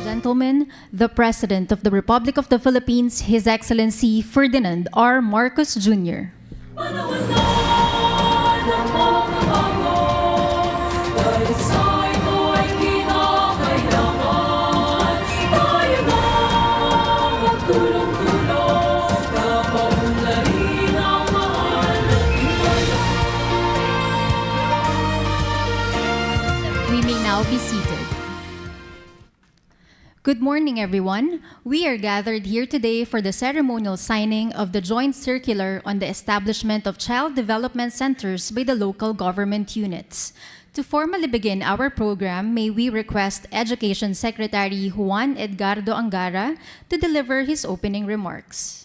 Gentlemen, the President of the Republic of the Philippines, His Excellency Ferdinand R. Marcos Jr. We may now be seated. Good morning, everyone. We are gathered here today for the ceremonial signing of the Joint Circular on the establishment of Child Development Centers by the local government units. To formally begin our program, may we request Education Secretary Juan Edgardo Angara to deliver his opening remarks.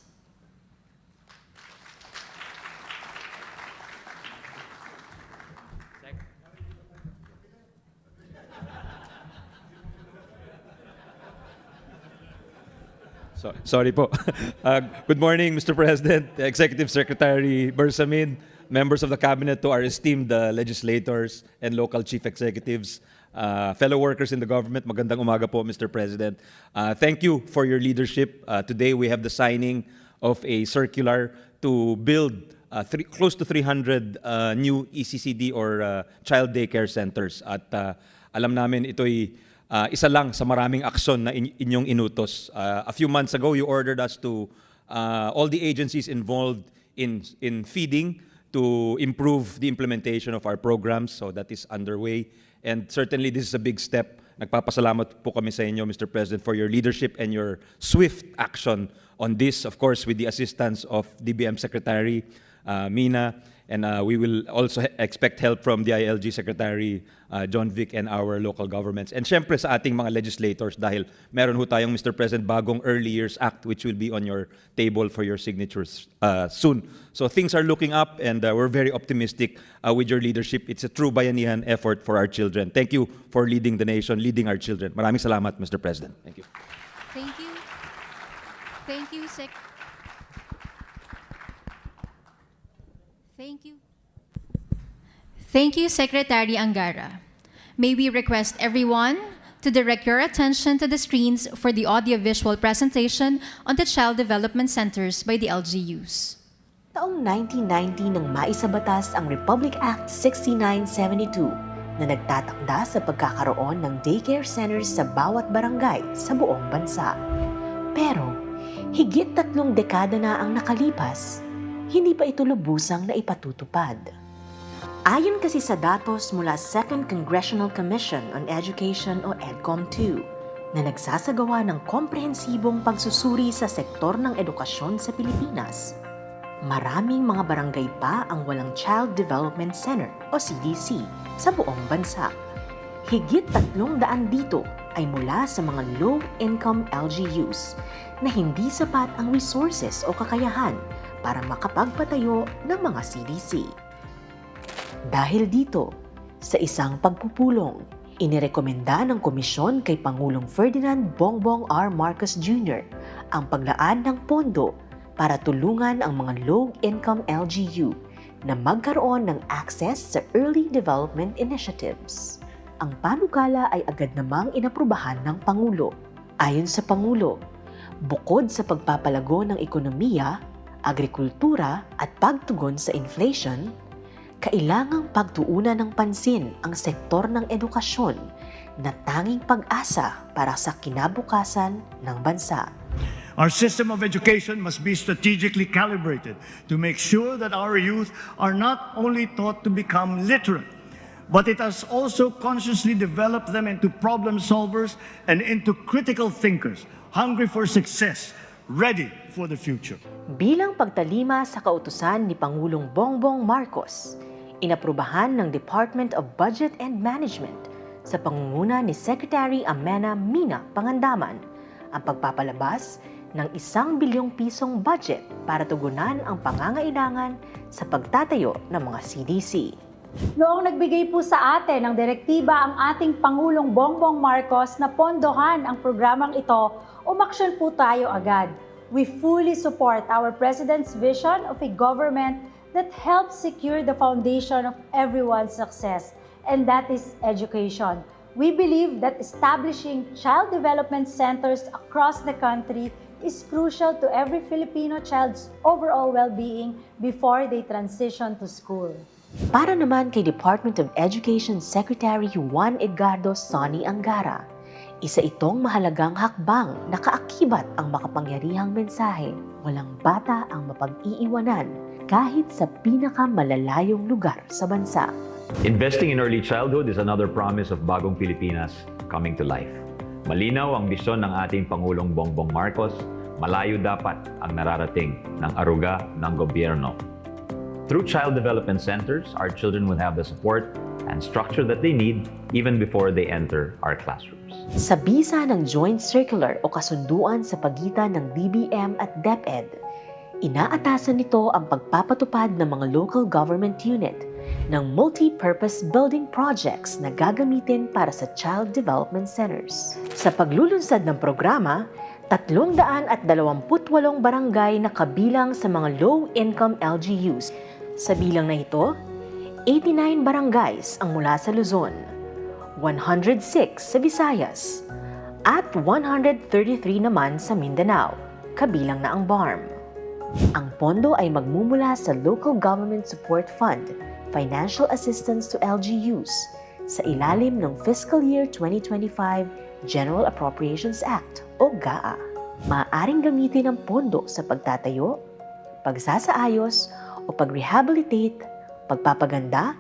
Sorry po. Good morning, Mr. President, Executive Secretary Bersamin, members of the Cabinet, to our esteemed legislators and local chief executives, fellow workers in the government. Magandang umaga po, Mr. President. Thank you for your leadership. Today we have the signing of a circular to build close to 300 new ECCD or child daycare centers. At alam namin ito'y isa lang sa maraming aksyon na inyong inutos. A few months ago, you ordered us to, all the agencies involved in feeding to improve the implementation of our programs. So that is underway. And certainly this is a big step. Nagpapasalamat po kami sa inyo, Mr. President, for your leadership and your swift action on this, of course, with the assistance of DBM Secretary Mina. And we will also expect help from the ILG Secretary John Vic and our local governments. And syempre sa ating mga legislators dahil meron ho tayong, Mr. President, bagong Early Years Act which will be on your table for your signatures soon. So things are looking up and we're very optimistic with your leadership. It's a true bayanihan effort for our children. Thank you for leading the nation, leading our children. Maraming salamat, Mr. President. Thank you. Thank you. Thank you, Thank you, Secretary Angara. May we request everyone to direct your attention to the screens for the audiovisual presentation on the Child Development Centers by the LGUs. Taong 1990 nang maisabatas ang Republic Act 6972 na nagtatakda sa pagkakaroon ng daycare centers sa bawat barangay sa buong bansa. Pero, higit 3 dekada na ang nakalipas, hindi pa ito lubusang naipatutupad. Ayon kasi sa datos mula Second Congressional Commission on Education o EDCOM II na nagsasagawa ng komprehensibong pagsusuri sa sektor ng edukasyon sa Pilipinas, maraming mga barangay pa ang walang Child Development Center o CDC sa buong bansa. Higit 300 dito ay mula sa mga low-income LGUs na hindi sapat ang resources o kakayahan para makapagpatayo ng mga CDC. Dahil dito, sa isang pagpupulong, inirekomenda ng komisyon kay Pangulong Ferdinand Bongbong R. Marcos Jr. ang paglaan ng pondo para tulungan ang mga low-income LGU na magkaroon ng access sa early development initiatives. Ang panukala ay agad namang inaprubahan ng Pangulo. Ayon sa Pangulo, bukod sa pagpapalago ng ekonomiya, agrikultura at pagtugon sa inflation, kailangang pagtuunan ng pansin ang sektor ng edukasyon na tanging pag-asa para sa kinabukasan ng bansa. Our system of education must be strategically calibrated to make sure that our youth are not only taught to become literate, but it has also consciously developed them into problem solvers and into critical thinkers, hungry for success, ready for the future. Bilang pagtalima sa kautusan ni Pangulong Bongbong Marcos, inaprubahan ng Department of Budget and Management sa pangunguna ni Secretary Amena Mina Pangandaman ang pagpapalabas ng 1 bilyong pisong budget para tugunan ang pangangailangan sa pagtatayo ng mga CDC. Noong nagbigay po sa atin ng direktiba ang ating Pangulong Bongbong Marcos na pondohan ang programang ito, umaksyon po tayo agad. We fully support our President's vision of a government that helps secure the foundation of everyone's success, and that is education. We believe that establishing child development centers across the country is crucial to every Filipino child's overall well-being before they transition to school. Para naman kay Department of Education Secretary Juan Edgardo Sonny Angara, isa itong mahalagang hakbang na kaakibat ang makapangyarihang mensahe. Walang bata ang mapag-iiwanan kahit sa pinakamalalayong lugar sa bansa. Investing in early childhood is another promise of Bagong Pilipinas coming to life. Malinaw ang bisyon ng ating Pangulong Bongbong Marcos, malayo dapat ang nararating ng aruga ng gobyerno. Through child development centers, our children will have the support and structure that they need even before they enter our classrooms. Sa bisa ng Joint Circular o kasunduan sa pagitan ng DBM at DepEd, inaatasan nito ang pagpapatupad ng mga local government unit ng multi-purpose building projects na gagamitin para sa child development centers. Sa paglulunsad ng programa, 328 barangay na kabilang sa mga low-income LGUs. Sa bilang na ito, 89 barangays ang mula sa Luzon, 106 sa Visayas, at 133 naman sa Mindanao, kabilang na ang BARM. Ang pondo ay magmumula sa Local Government Support Fund, Financial Assistance to LGUs, sa ilalim ng Fiscal Year 2025 General Appropriations Act o GAA. Maaaring gamitin ang pondo sa pagtatayo, pagsasaayos o pag-rehabilitate, pagpapaganda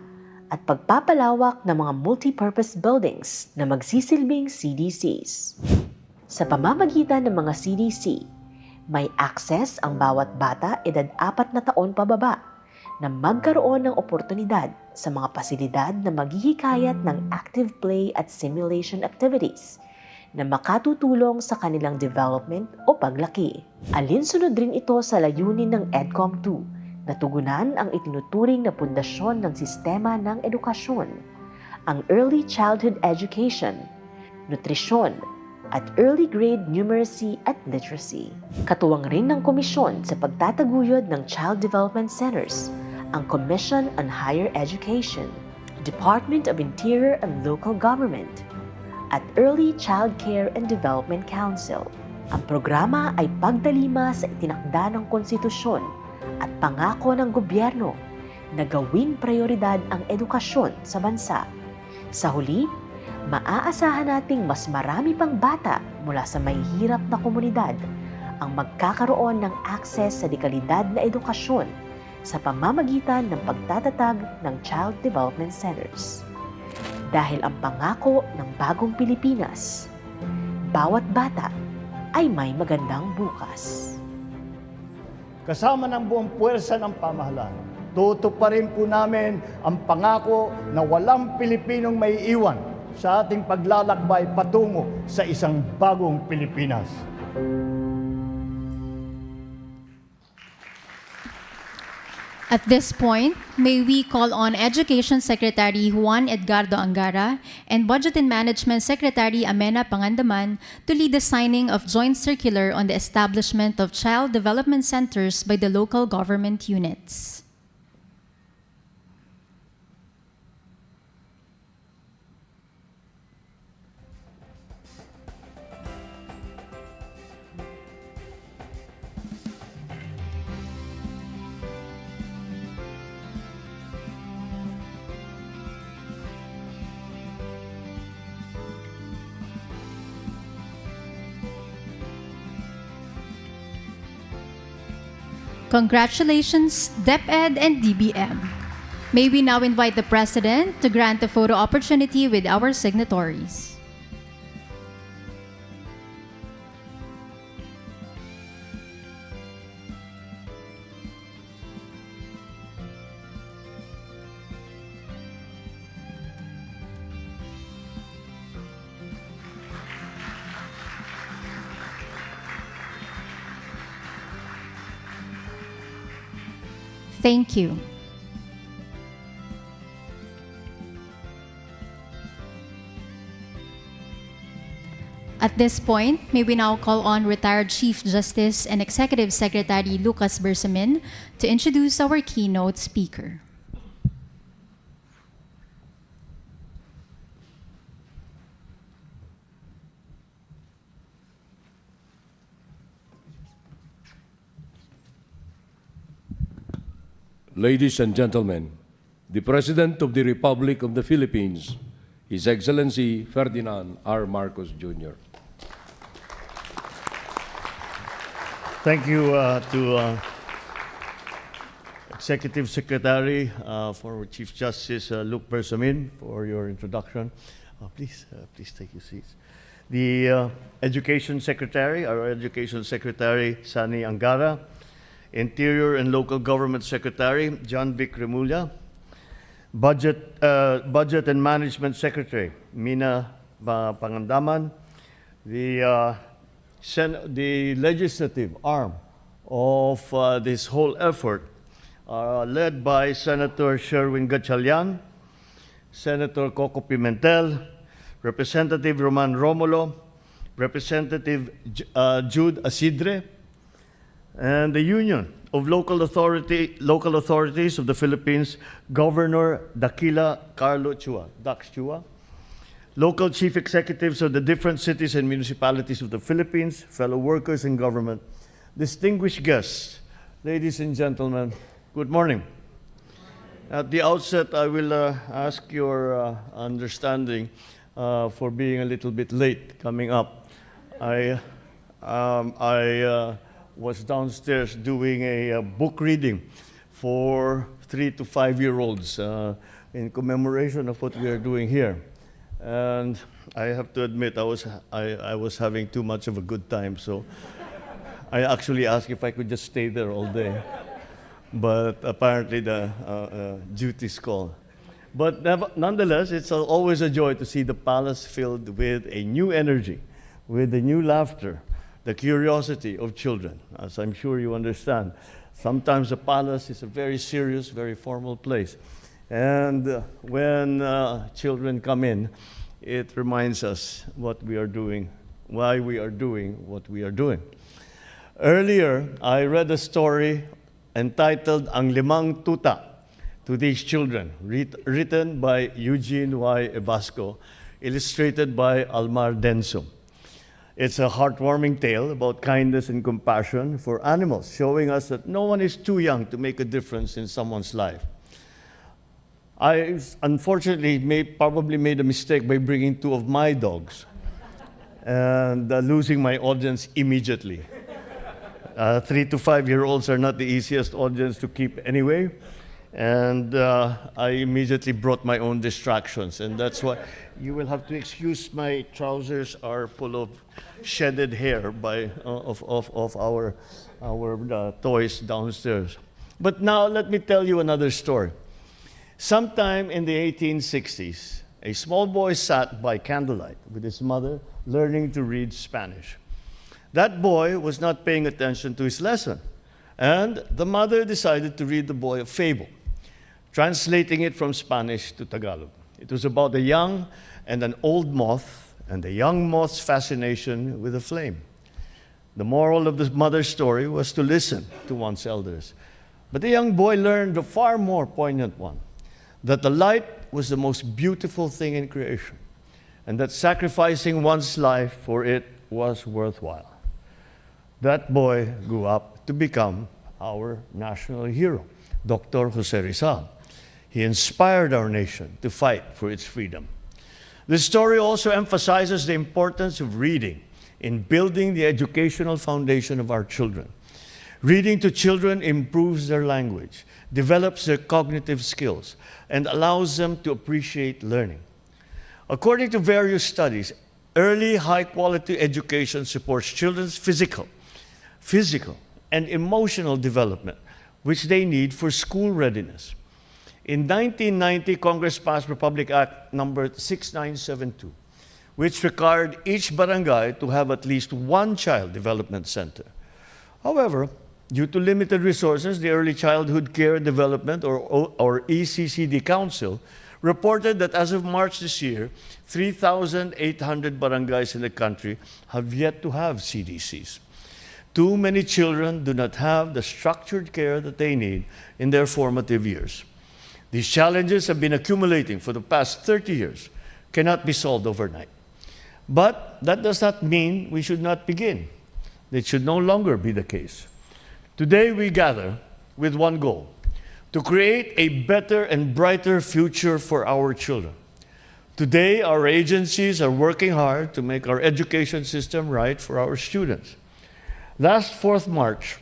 at pagpapalawak ng mga multi-purpose buildings na magsisilbing CDCs. Sa pamamagitan ng mga CDC, may access ang bawat bata edad 4 na taon pababa na magkaroon ng oportunidad sa mga pasilidad na maghihikayat ng active play at simulation activities na makatutulong sa kanilang development o paglaki. Alinsunod rin ito sa layunin ng EDCOM II na tugunan ang itinuturing na pundasyon ng sistema ng edukasyon, ang early childhood education, nutrisyon, at early grade numeracy at literacy. Katuwang rin ng komisyon sa pagtataguyod ng child development centers, ang Commission on Higher Education, Department of Interior and Local Government, at Early Child Care and Development Council. Ang programa ay pagdalima sa itinakda ng konstitusyon at pangako ng gobyerno na gawing prioridad ang edukasyon sa bansa. Sa huli, maaasahan nating mas marami pang bata mula sa mahihirap na komunidad ang magkakaroon ng akses sa dekalidad na edukasyon sa pamamagitan ng pagtatatag ng Child Development Centers. Dahil ang pangako ng Bagong Pilipinas, bawat bata ay may magandang bukas. Kasama ng buong puwersa ng pamahalaan, tutuparin po namin ang pangako na walang Pilipinong maiiwan sa ating paglalakbay patungo sa isang bagong Pilipinas. At this point, may we call on Education Secretary Juan Edgardo Angara and Budget and Management Secretary Amena Pangandaman to lead the signing of joint circular on the establishment of child development centers by the local government units. Congratulations, DepEd and DBM. May we now invite the President to grant a photo opportunity with our signatories. Thank you. At this point, may we now call on retired Chief Justice and Executive Secretary Lucas Bersamin to introduce our keynote speaker. ladies and gentlemen, the President of the Republic of the Philippines, His Excellency Ferdinand R. Marcos Jr. Thank you to Executive Secretary, former Chief Justice Luke Bersamin, for your introduction. Please take your seats. The Education Secretary, our Education Secretary, Sani Angara, Interior and Local Government Secretary, John Vic Remulla, Budget and Management Secretary, Mina Pangandaman, the legislative arm of this whole effort, led by Senator Sherwin Gatchalian, Senator Coco Pimentel, Representative Roman Romulo, Representative Jude Asidre, and the Union of Local Authorities of the Philippines, Governor Dakila Carlo Chua, Dax Chua, local chief executives of the different cities and municipalities of the Philippines, fellow workers in government, distinguished guests, ladies and gentlemen, good morning. At the outset, I will ask your understanding for being a little bit late coming up. I was downstairs doing a book reading for 3 to 5 year olds in commemoration of what we are doing here. And I have to admit, I was having too much of a good time, so I actually asked if I could just stay there all day. But apparently the duties call. But nonetheless, it's always a joy to see the palace filled with a new energy, with a new laughter, the curiosity of children, as I'm sure you understand. Sometimes the palace is a very serious, very formal place. And when children come in, it reminds us what we are doing, why we are doing what we are doing. Earlier, I read a story entitled Ang Limang Tuta to these children, written by Eugene Y. Ebasco, illustrated by Almar Denso. It's a heartwarming tale about kindness and compassion for animals, showing us that no one is too young to make a difference in someone's life. I unfortunately probably made a mistake by bringing 2 of my dogs and losing my audience immediately. 3 to 5 year olds are not the easiest audience to keep anyway. And I immediately brought my own distractions. And that's why you will have to excuse my trousers are full of shedded hair of our toys downstairs. But now let me tell you another story. Sometime in the 1860s, a small boy sat by candlelight with his mother learning to read Spanish. That boy was not paying attention to his lesson, and the mother decided to read the boy a fable, translating it from Spanish to Tagalog. It was about a young and an old moth, and the young moth's fascination with a flame. The moral of the mother's story was to listen to one's elders. But the young boy learned a far more poignant one, that the light was the most beautiful thing in creation, and that sacrificing one's life for it was worthwhile. That boy grew up to become our national hero, Dr. Jose Rizal. He inspired our nation to fight for its freedom. This story also emphasizes the importance of reading in building the educational foundation of our children. Reading to children improves their language, develops their cognitive skills, and allows them to appreciate learning. According to various studies, early high-quality education supports children's physical, and emotional development, which they need for school readiness. In 1990, Congress passed Republic Act number 6972, which required each barangay to have at least one child development center. However, due to limited resources, the Early Childhood Care Development, or ECCD Council, reported that as of March this year, 3,800 barangays in the country have yet to have CDCs. Too many children do not have the structured care that they need in their formative years. These challenges have been accumulating for the past 30 years, cannot be solved overnight. But that does not mean we should not begin. It should no longer be the case. Today we gather with one goal, to create a better and brighter future for our children. Today, our agencies are working hard to make our education system right for our students. Last 4th March,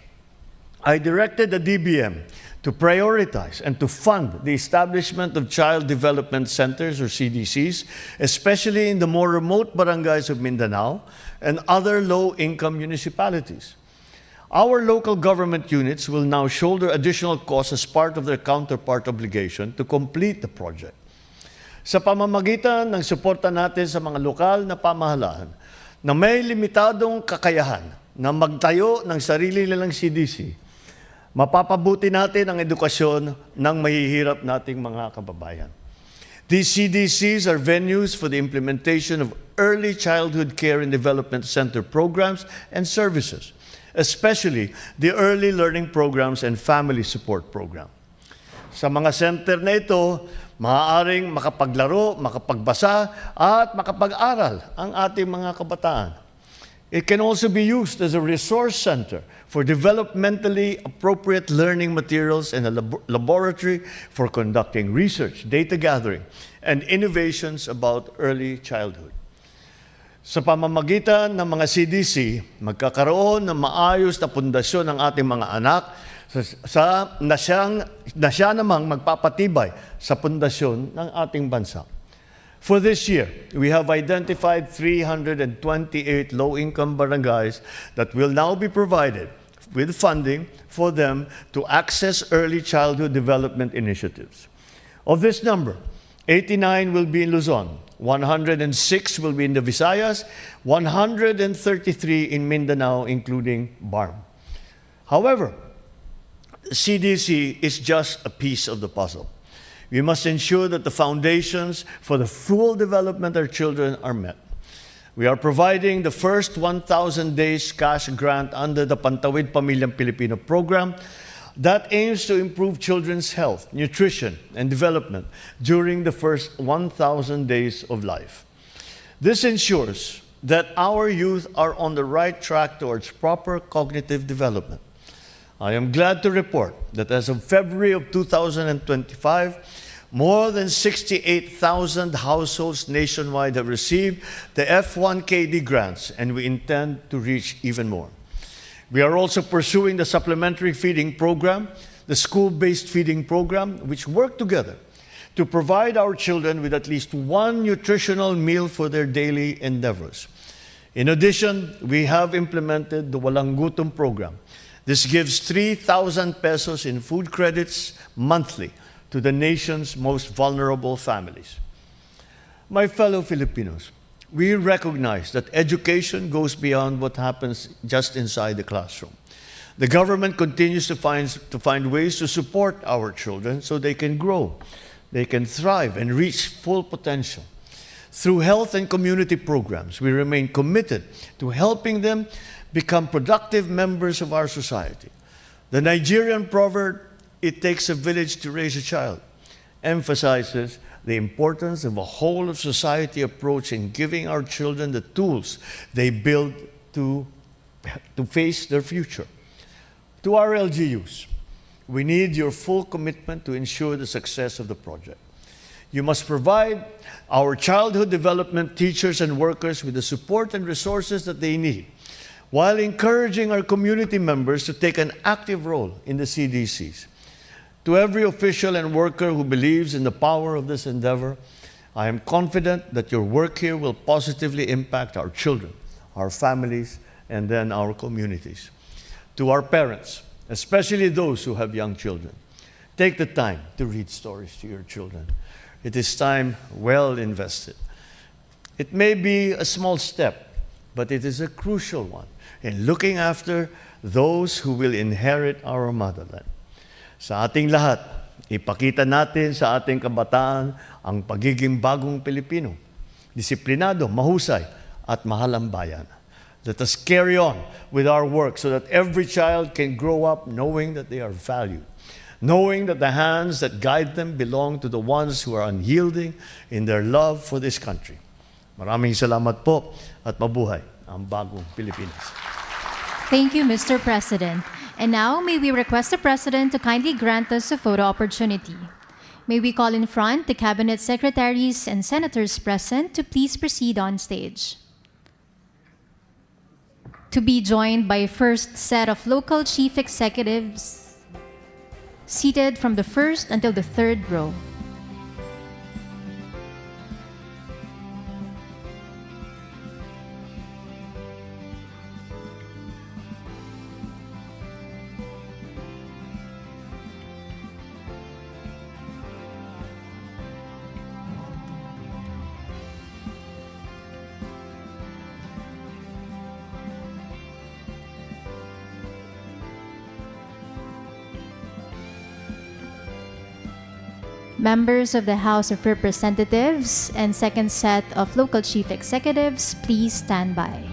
I directed the DBM to prioritize and to fund the establishment of Child Development Centers, or CDCs, especially in the more remote barangays of Mindanao and other low-income municipalities. Our local government units will now shoulder additional costs as part of their counterpart obligation to complete the project. Sa pamamagitan ng suporta natin sa mga lokal na pamahalaan na may limitadong kakayahan na magtayo ng sarili nilang CDC, mapapabuti natin ang edukasyon ng mahihirap nating mga kababayan. These CDCs are venues for the implementation of early childhood care and development center programs and services, especially the early learning programs and family support program. Sa mga center na ito, maaaring makapaglaro, makapagbasa, at makapag-aral ang ating mga kabataan. It can also be used as a resource center for developmentally appropriate learning materials and a laboratory for conducting research, data gathering, and innovations about early childhood. Sa pamamagitan ng mga CDC, magkakaroon ng maayos na pundasyon ng ating mga anak na siya namang magpapatibay sa pundasyon ng ating bansa. For this year, we have identified 328 low-income barangays that will now be provided with funding for them to access early childhood development initiatives. Of this number, 89 will be in Luzon, 106 will be in the Visayas, 133 in Mindanao, including BARM. However, CDC is just a piece of the puzzle. We must ensure that the foundations for the full development of our children are met. We are providing the first 1,000 days cash grant under the Pantawid Pamilyang Pilipino program that aims to improve children's health, nutrition, and development during the first 1,000 days of life. This ensures that our youth are on the right track towards proper cognitive development. I am glad to report that as of February of 2025, more than 68,000 households nationwide have received the F1KD grants, and we intend to reach even more. We are also pursuing the supplementary feeding program, the school-based feeding program, which work together to provide our children with at least one nutritional meal for their daily endeavors. In addition, we have implemented the Walang Gutom program. This gives 3,000 pesos in food credits monthly to the nation's most vulnerable families. My fellow Filipinos, we recognize that education goes beyond what happens just inside the classroom. The government continues to find ways to support our children so they can grow, they can thrive, and reach full potential. Through health and community programs, we remain committed to helping them become productive members of our society. The Nigerian proverb, "It takes a village to raise a child," emphasizes the importance of a whole of society approach in giving our children the tools they build to face their future. To our LGUs, we need your full commitment to ensure the success of the project. You must provide our childhood development teachers and workers with the support and resources that they need, while encouraging our community members to take an active role in the CDCs. To every official and worker who believes in the power of this endeavor, I am confident that your work here will positively impact our children, our families, and then our communities. To our parents, especially those who have young children, take the time to read stories to your children. It is time well invested. It may be a small step, but it is a crucial one in looking after those who will inherit our motherland. Sa ating lahat, ipakita natin sa ating kabataan ang pagiging bagong Pilipino, disiplinado, mahusay, at mahal ang bayan. Let us carry on with our work so that every child can grow up knowing that they are valued, knowing that the hands that guide them belong to the ones who are unyielding in their love for this country. Maraming salamat po at mabuhay ang bagong Pilipinas. Thank you, Mr. President. And now, may we request the President to kindly grant us a photo opportunity. May we call in front the Cabinet Secretaries and Senators present to please proceed on stage. To be joined by first set of local chief executives seated from the first until the third row. Members of the House of Representatives and second set of local chief executives, please stand by.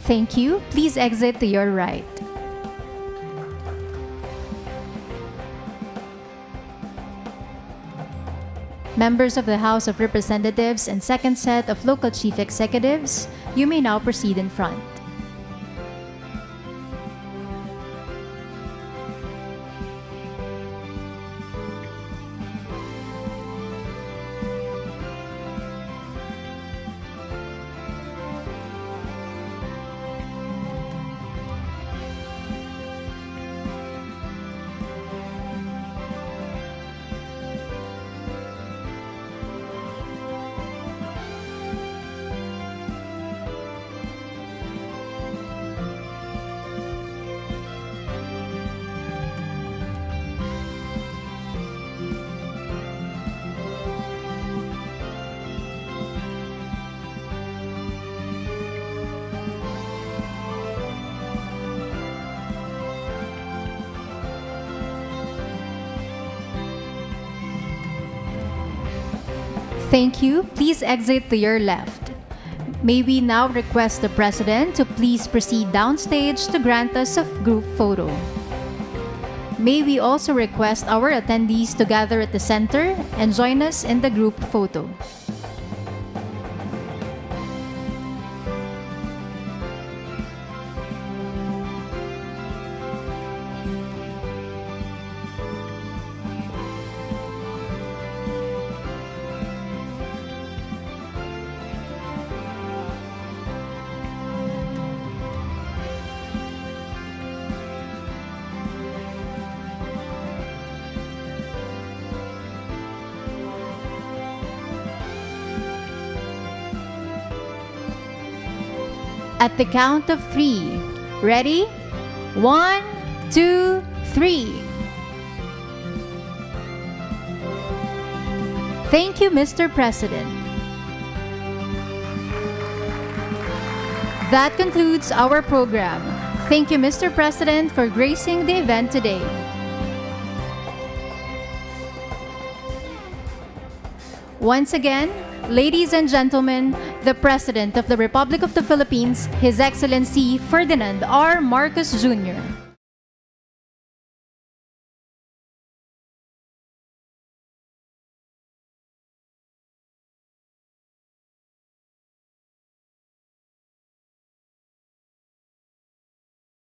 Thank you. Please exit to your right. Members of the House of Representatives and second set of local chief executives, you may now proceed in front. Thank you. Please exit to your left. May we now request the President to please proceed downstage to grant us a group photo. May we also request our attendees to gather at the center and join us in the group photo. At the count of 3. Ready? 1, 2, 3. Thank you, Mr. President. That concludes our program. Thank you, Mr. President, for gracing the event today. Once again, ladies and gentlemen, the President of the Republic of the Philippines, His Excellency Ferdinand R. Marcos Jr.